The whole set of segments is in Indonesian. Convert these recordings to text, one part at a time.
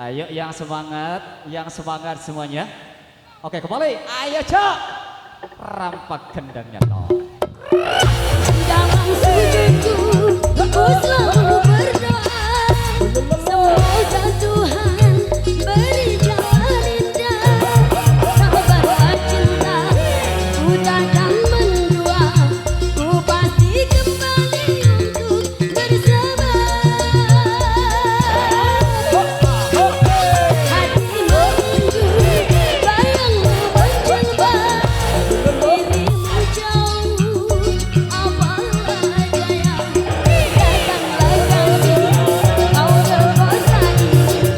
Ayo yang semangat semuanya. Oke kembali, ayo cok. Rampak gendangnya no. Dalam sujudku, ku selalu berdoa, semoga Tuhan beri jalan indah. Sabarlah cinta, ku takkan mendua, ku pasti kembali untuk bersama. Hatimu rindu, bayangmu mencoba, dirimu jauh, apalah daya. Datanglah kasih, kau terkosa ini,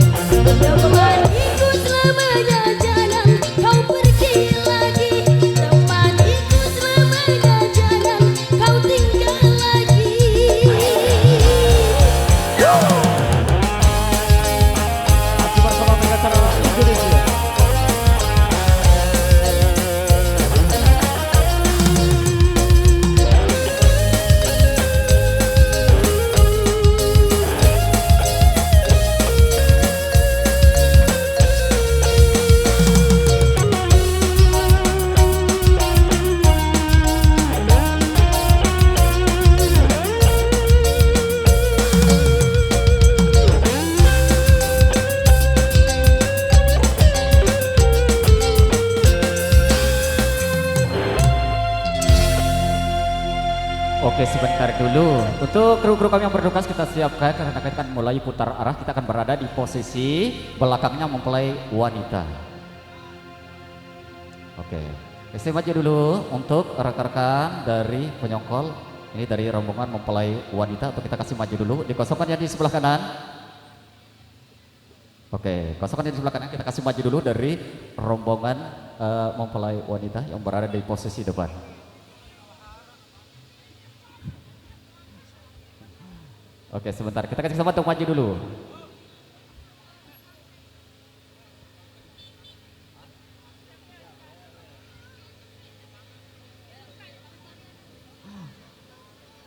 temaniku selamanya jangan kau pergi lagi, temaniku selamanya jangan kau tinggal lagi. Masih bersama pengacara Indonesia. Oke sebentar dulu untuk kru-kru kami yang bertugas kita siapkan karena kita akan mulai putar arah. Kita akan berada di posisi belakangnya mempelai wanita. Oke, saya maju dulu untuk rekan-rekan dari penyongkol. Ini dari rombongan mempelai wanita, untuk kita kasih maju dulu. Dikosongkan yang di sebelah kanan. Oke, kosongkan yang di sebelah kanan, kita kasih maju dulu dari rombongan mempelai wanita yang berada di posisi depan. Oke sebentar, kita kasih kesempatan untuk maju dulu.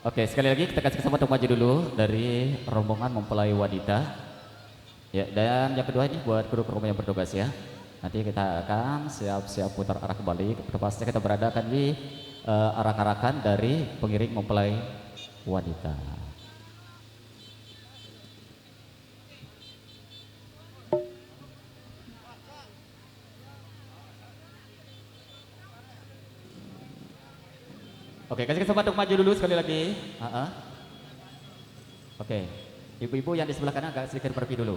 Oke sekali lagi kita kasih kesempatan untuk maju dulu dari rombongan mempelai wanita. Ya, dan yang kedua ini buat kru-kru yang bertugas ya. Nanti kita akan siap-siap putar arah kembali. Pastinya kita beradakan di arak-arakan dari pengiring mempelai wanita. Oke, kasih kesempatan untuk maju dulu sekali lagi. Oke, ibu-ibu yang di sebelah kanan agak sedikit pergi dulu.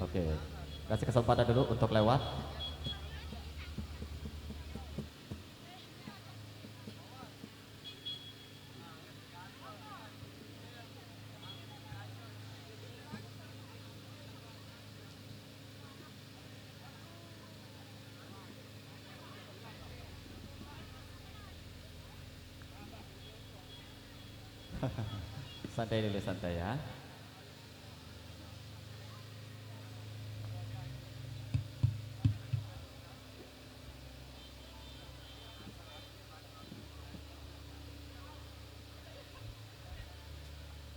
Oke, kasih kesempatan dulu untuk lewat. Santai dulu, santai ya.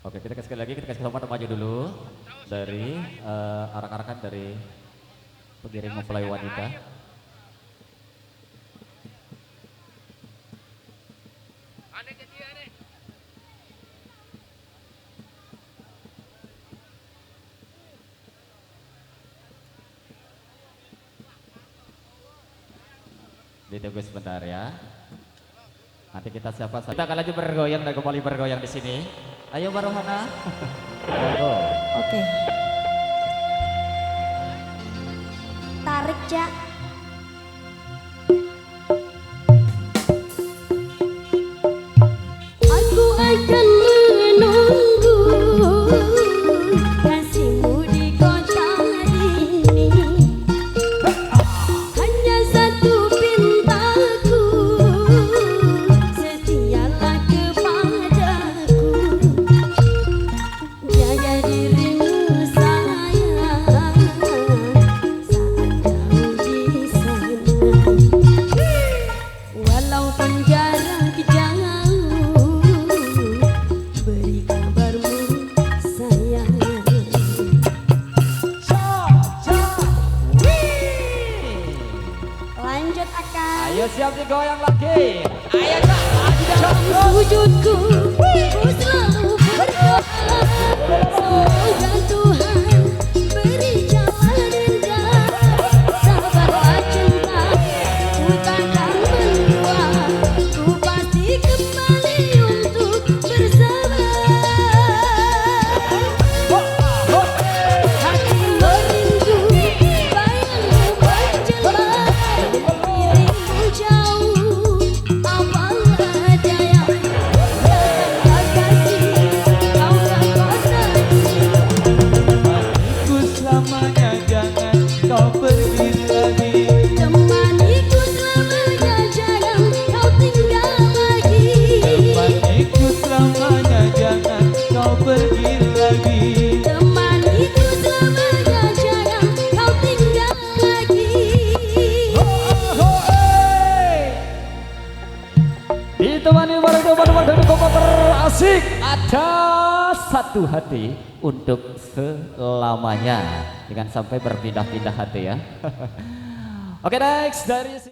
Oke, kita sekali lagi kita kasih kesempatan maju dulu dari arak-arakan dari pengiring mempelai wanita. Ditunggu sebentar ya. Nanti kita siapa saja. Kita akan lanjut bergoyang dan kembali bergoyang di sini. Ayo Mbak Rohana. Oke. tarik, Cak. Aku akan menunggu kasihmu di kota ini. Hanya satu pintaku, setialah kepadaku. Jaga dirimu sayang saat kau di sana. Walaupun jarak jauh, beri kabarmu sayang. Lanjut akan. Ayo siap digoyang lagi. Ayo Cak, lagi Dalam sujudku, ku selalu berdoa, semoga Tuhan beri jalan indah. Sabarlah cinta, ku takkan mendua, ku pasti kembali untuk bersama. Hati merindu, bayangmu menjelma, dirimu jauh, apalah daya. Datanglah kasih, kau ke kota ini. Ku selamanya jangan kau pergi lagi. Temaniku selamanya, jangan kau tinggal lagi. Temaniku selamanya jangan kau pergi lagi. Temaniku selamanya, jangan kau tinggal lagi. Ditemani para teman-teman dari komputer asik. Ada satu hati untuk selamanya. Jangan sampai berpindah-pindah hati ya. Oke next dari